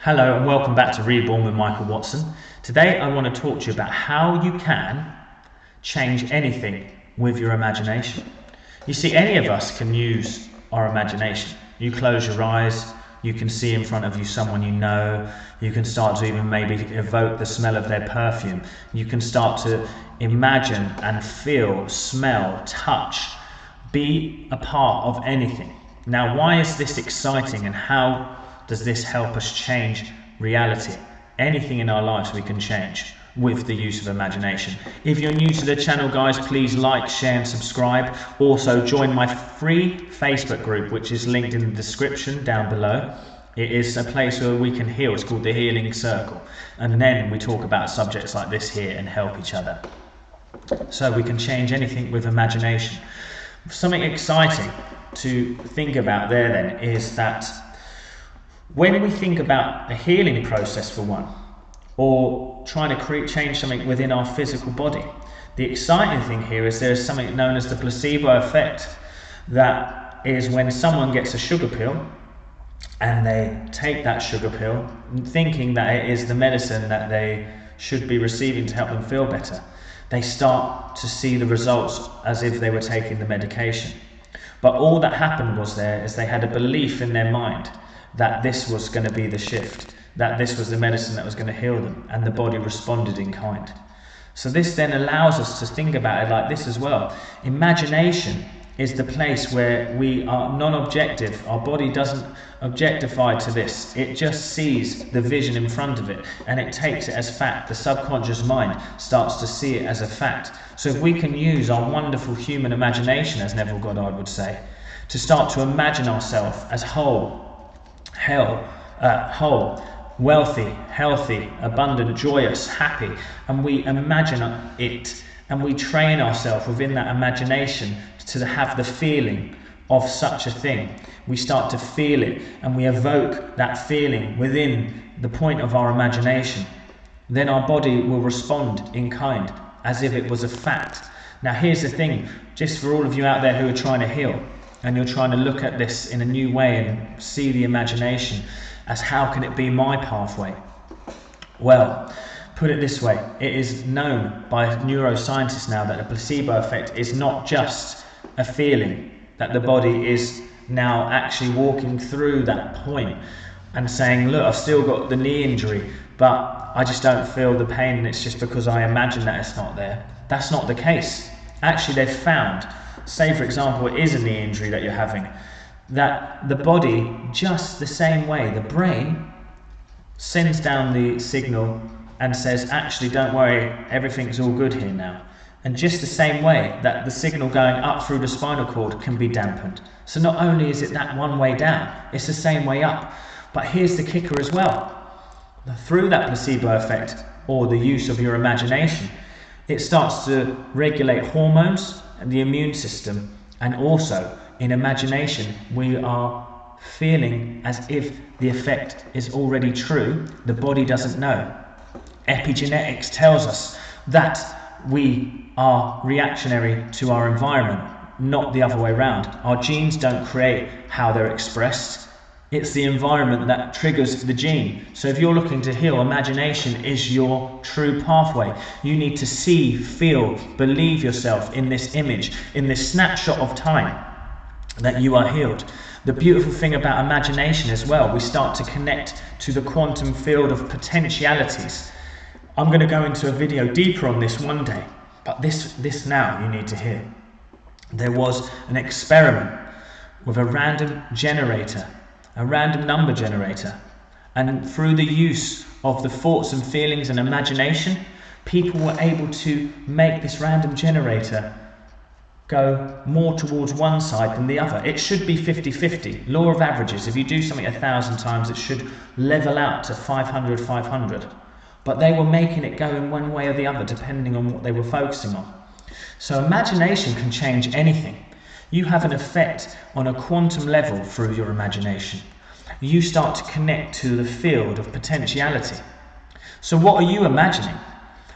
Hello and welcome back to Reborn with Michael Watson. Today I want to talk to you about how you can change anything with your imagination. You see, any of us can use our imagination. You close your eyes, you can see in front of you someone you know, you can start to even maybe evoke the smell of their perfume. You can start to imagine and feel, smell, touch, be a part of anything. Now, why is this exciting and how does this help us change reality? Anything in our lives we can change with the use of imagination. If you're new to the channel, guys, please like, share and subscribe. Also join my free Facebook group, which is linked in the description down below. It is a place where we can heal. It's called the Healing Circle, and then we talk about subjects like this here and help each other. So we can change anything with imagination. Something exciting to think about there then is that when we think about a healing process for one, or trying to change something within our physical body, the exciting thing here is there is something known as the placebo effect. That is when someone gets a sugar pill and they take that sugar pill thinking that it is the medicine that they should be receiving to help them feel better. They start to see the results as if they were taking the medication. But all that happened was they had a belief in their mind that this was going to be the shift, that this was the medicine that was going to heal them, and the body responded in kind. So this then allows us to think about it like this as well. Imagination is the place where we are non-objective. Our body doesn't objectify to this. It just sees the vision in front of it and it takes it as fact. The subconscious mind starts to see it as a fact. So if we can use our wonderful human imagination, as Neville Goddard would say, to start to imagine ourselves as whole, wealthy, healthy, abundant, joyous, happy, and we imagine it and we train ourselves within that imagination to have the feeling of such a thing. We start to feel it and we evoke that feeling within the point of our imagination. Then our body will respond in kind as if it was a fact. Now here's the thing, just for all of you out there who are trying to heal, and you're trying to look at this in a new way and see the imagination as how can it be my pathway? Well, put it this way, it is known by neuroscientists now that the placebo effect is not just a feeling, that the body is now actually walking through that point and saying, look, I've still got the knee injury, but I just don't feel the pain and it's just because I imagine that it's not there. That's not the case. Actually, they've found, say for example it is a knee injury that you're having, that the body, just the same way, the brain sends down the signal and says, actually don't worry, everything's all good here now. And just the same way that the signal going up through the spinal cord can be dampened. So not only is it that one way down, it's the same way up. But here's the kicker as well. Through that placebo effect, or the use of your imagination, it starts to regulate hormones and the immune system, and also in imagination we are feeling as if the effect is already true. The body doesn't know. Epigenetics tells us that we are reactionary to our environment, not the other way around. Our genes don't create how they're expressed. It's the environment that triggers the gene. So if you're looking to heal, imagination is your true pathway. You need to see, feel, believe yourself in this image, in this snapshot of time that you are healed. The beautiful thing about imagination as well, we start to connect to the quantum field of potentialities. I'm going to go into a video deeper on this one day, but this now you need to hear. There was an experiment with a random generator, a random number generator, and through the use of the thoughts and feelings and imagination, people were able to make this random generator go more towards one side than the other. It should be 50-50. Law of averages, if you do something 1,000 times, it should level out to 500. But they were making it go in one way or the other depending on what they were focusing on. So imagination can change anything. You have an effect on a quantum level through your imagination. You start to connect to the field of potentiality. So what are you imagining?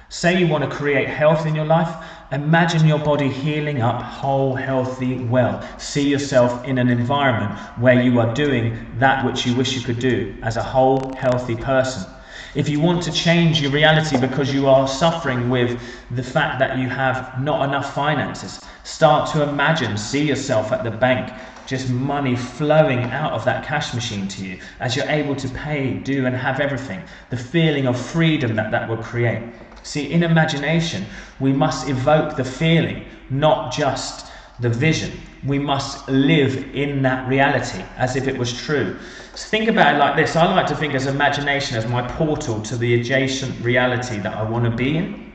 Say you want to create health in your life, Imagine your body healing up, whole, healthy, well. See yourself in an environment where you are doing that which you wish you could do as a whole, healthy person. If you want to change your reality because you are suffering with the fact that you have not enough finances, start to imagine, see yourself at the bank, just money flowing out of that cash machine to you as you're able to pay, do and have everything. The feeling of freedom that will create. See, in imagination, we must evoke the feeling, not just the vision. We must live in that reality as if it was true. So think about it like this. I like to think as imagination as my portal to the adjacent reality that I want to be in.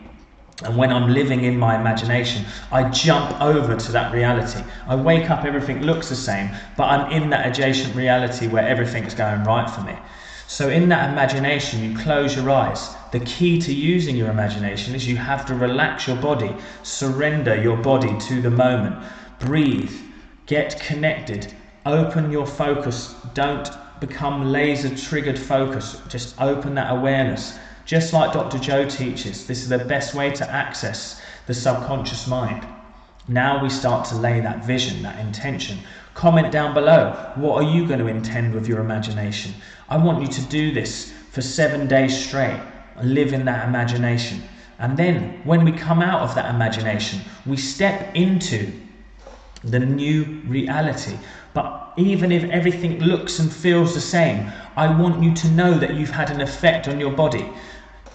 And when I'm living in my imagination, I jump over to that reality. I wake up, everything looks the same, but I'm in that adjacent reality where everything's going right for me. So in that imagination, you close your eyes. The key to using your imagination is you have to relax your body, surrender your body to the moment, breathe, get connected, open your focus. Don't become laser triggered focus. Just open that awareness. Just like Dr. Joe teaches, this is the best way to access the subconscious mind. Now we start to lay that vision, that intention. Comment down below, what are you going to intend with your imagination? I want you to do this for 7 days straight. Live in that imagination. And then when we come out of that imagination, we step into the new reality. But even if everything looks and feels the same, I want you to know that you've had an effect on your body.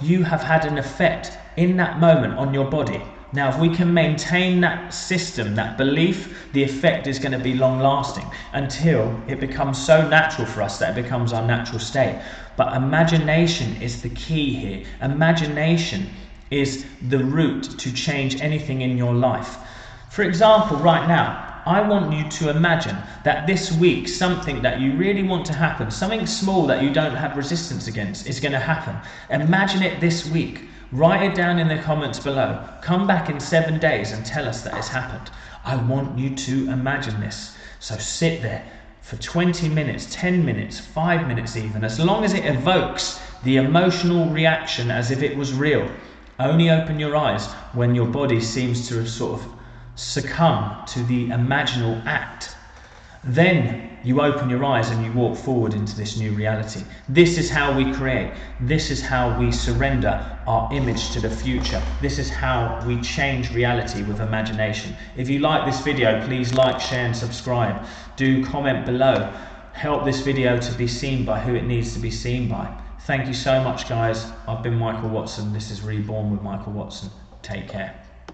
You have had an effect in that moment on your body. Now, if we can maintain that system, that belief, the effect is going to be long lasting until it becomes so natural for us that it becomes our natural state. But imagination is the key here. Imagination is the route to change anything in your life. For example, right now, I want you to imagine that this week, something that you really want to happen, something small that you don't have resistance against, is going to happen. Imagine it this week. Write it down in the comments below. Come back in 7 days and tell us that it's happened. I want you to imagine this. So sit there for 20 minutes, 10 minutes, 5 minutes even, as long as it evokes the emotional reaction as if it was real. Only open your eyes when your body seems to sort of succumb to the imaginal act. Then you open your eyes and you walk forward into this new reality. This is how we create. This is how we surrender our image to the future. This is how we change reality with imagination. If you like this video, please like, share and subscribe. Do comment below. Help this video to be seen by who it needs to be seen by. Thank you so much, guys. I've been Michael Watson. This is Reborn with Michael Watson. Take care.